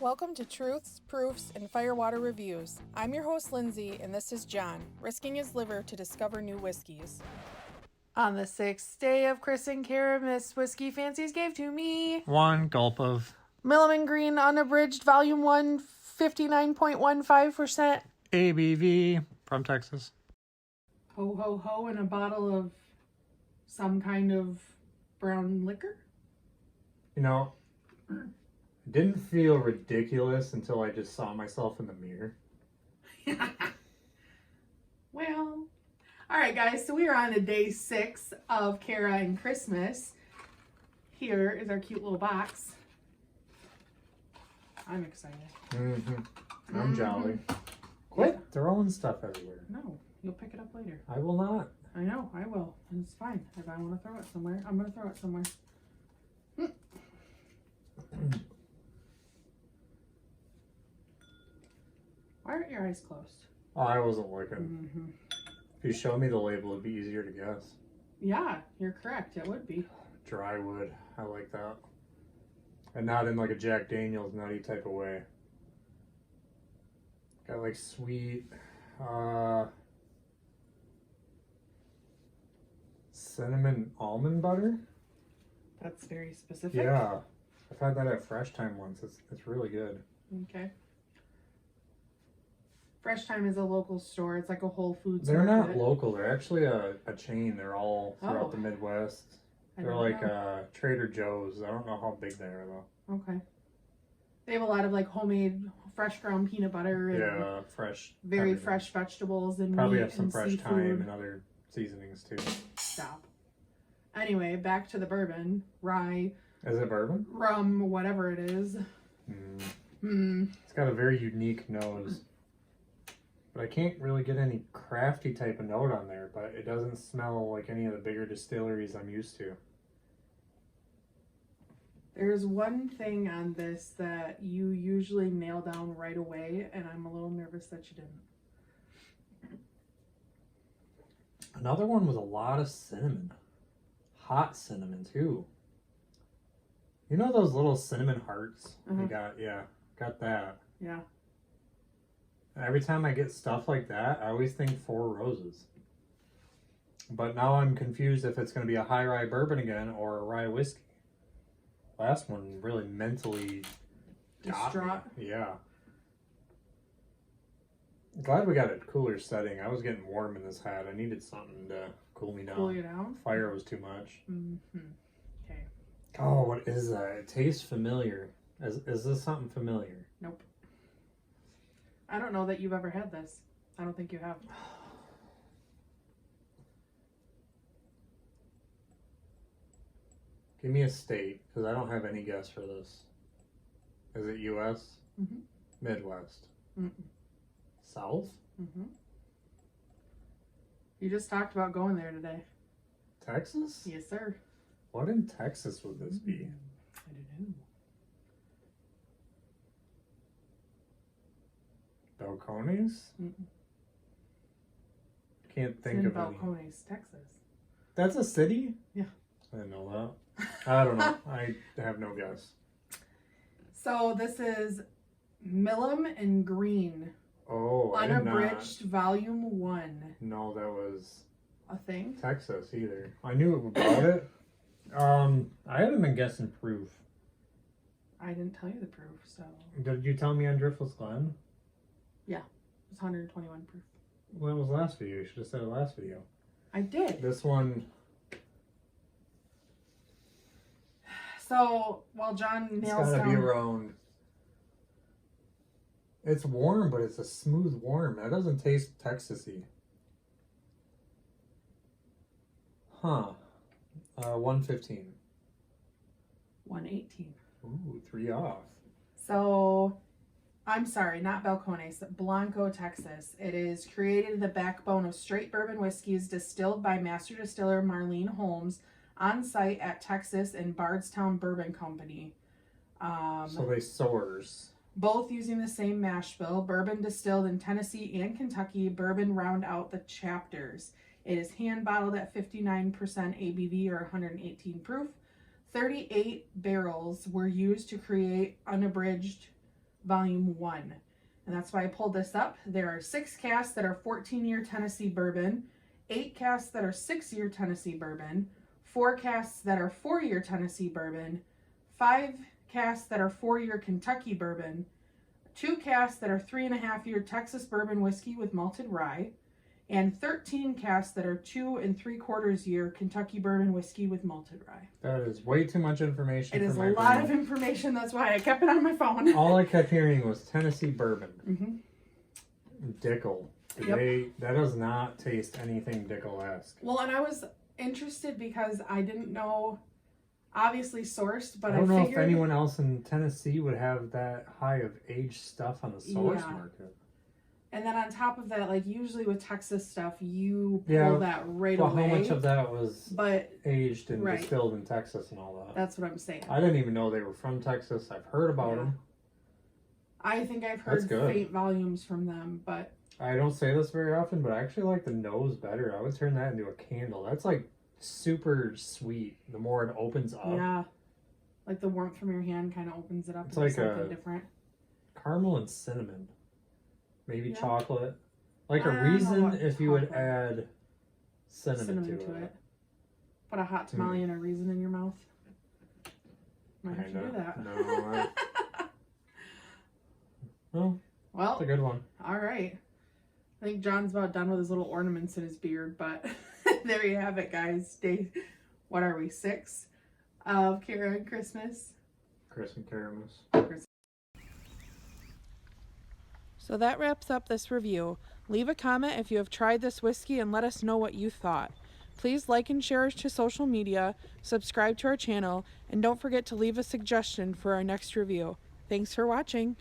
Welcome to Truths, Proofs, and Firewater Reviews. I'm your host, Lindsay, and this is John, risking his liver to discover new whiskeys. On the 6th day of Kris and Cara, Miss Whiskey Fancies gave to me one gulp of Millum and Green Unabridged Volume 1, 59.15% ABV from Texas. Ho, ho, ho, and a bottle of some kind of brown liquor. You know, it didn't feel ridiculous until I just saw myself in the mirror. Well, all right, guys, so we are on to day 6 of Cara and Kris-mas. Here is our cute little box. I'm excited. I'm jolly. Quit throwing stuff everywhere. No, you'll pick it up later. I will not. I know, I will. And it's fine. If I want to throw it somewhere, I'm going to throw it somewhere. Why aren't your eyes closed? Oh, I wasn't looking. If you show me the label, it'd be easier to guess. Yeah, you're correct. It would be. Dry wood. I like that. And not in like a Jack Daniels nutty type of way. Got like sweet, cinnamon almond butter. That's very specific. Yeah. I've had that at Fresh Time once. It's really good. Okay. Fresh Time is a local store. It's like a Whole Foods. They're not market. local. They're actually a chain. They're all throughout the Midwest. They're like Trader Joe's. I don't know how big they are though. Okay. They have a lot of like homemade, fresh ground peanut butter and fresh, very everything. fresh vegetables and probably meat have some and fresh seafood. thyme and other seasonings too. Stop. Anyway, back to the bourbon, rye. Is it bourbon? Rum, whatever it is. It's got a very unique nose. But I can't really get any crafty type of note on there, but it doesn't smell like any of the bigger distilleries I'm used to. There's one thing on this that you usually nail down right away, and I'm a little nervous that you didn't. Another one with a lot of cinnamon. Hot cinnamon too. You know those little cinnamon hearts? You got that. Yeah. Every time I get stuff like that, I always think Four Roses. But now I'm confused if it's going to be a high rye bourbon again or a rye whiskey. Last one really mentally distraught. Yeah. Glad we got a cooler setting. I was getting warm in this hat. I needed something to cool me down. Cool you down? Fire was too much. Okay. Oh, what is that? It tastes familiar. Is this something familiar? Nope. I don't know that you've ever had this. I don't think you have. Give me a state, because I don't have any guess for this. Is it U.S.? Midwest? South? You just talked about going there today. Texas? Yes, sir. What in Texas would this be? I don't know. Balcones? Can't think of any. Balcones, Texas. That's a city? Yeah. I didn't know that. I don't know. I have no guess. So this is Millum and Green. Oh, I did not. Unabridged Volume 1. No, that was a thing. Texas either. I knew about it. I haven't been guessing proof. I didn't tell you the proof, so. Did you tell me on Driftless Glen? Yeah, it was 121 proof. Well, that was last video. You should have said it last video. I did. This one. So while John nails down. It's gotta be around. It's warm, but it's a smooth warm. That doesn't taste Texasy. Huh. 115. 118. Ooh, 3 off. So, I'm sorry, not Balcones, Blanco, Texas. It is created the backbone of straight bourbon whiskeys distilled by master distiller Marlene Holmes on site at Texas and Bardstown Bourbon Company. So they source. Both using the same mash bill. Bourbon distilled in Tennessee and Kentucky. Bourbon round out the chapters. It is hand bottled at 59% ABV or 118 proof. 38 barrels were used to create unabridged Volume 1. And that's why I pulled this up. There are 6 casks that are 14-year Tennessee bourbon, 8 casks that are 6-year Tennessee bourbon, 4 casks that are 4-year Tennessee bourbon, 5 casks that are 4-year Kentucky bourbon, 2 casks that are 3.5-year Texas bourbon whiskey with malted rye, and 13 casks that are 2 3/4 year Kentucky bourbon whiskey with malted rye. That is way too much information. It is a lot of information. That's why I kept it on my phone. All I kept hearing was Tennessee bourbon. Mm-hmm. Dickel. That does not taste anything Dickel-esque. Well, and I was interested because I didn't know, obviously sourced, but I don't know figured, if anyone else in Tennessee would have that high of aged stuff on the source market. And then on top of that, like usually with Texas stuff, you pull that right away. Well, how much of that was aged and distilled in Texas and all that? That's what I'm saying. I didn't even know they were from Texas. I've heard about them. I think I've heard faint volumes from them, but... I don't say this very often, but I actually like the nose better. I would turn that into a candle. That's like super sweet the more it opens up. Yeah. Like the warmth from your hand kind of opens it up. It's like something different. Caramel and cinnamon. Maybe chocolate. Like a reason if you would add cinnamon to it. Put a hot tamale and a raisin in your mouth. Might have to do that. No. Well, it's a good one. All right. I think John's about done with his little ornaments in his beard, but there you have it, guys. Day, what are we, 6 of Cara and Kris-mas? Kris and Cara-mas. So that wraps up this review. Leave a comment if you have tried this whiskey and let us know what you thought. Please like and share us to social media, subscribe to our channel, and don't forget to leave a suggestion for our next review. Thanks for watching.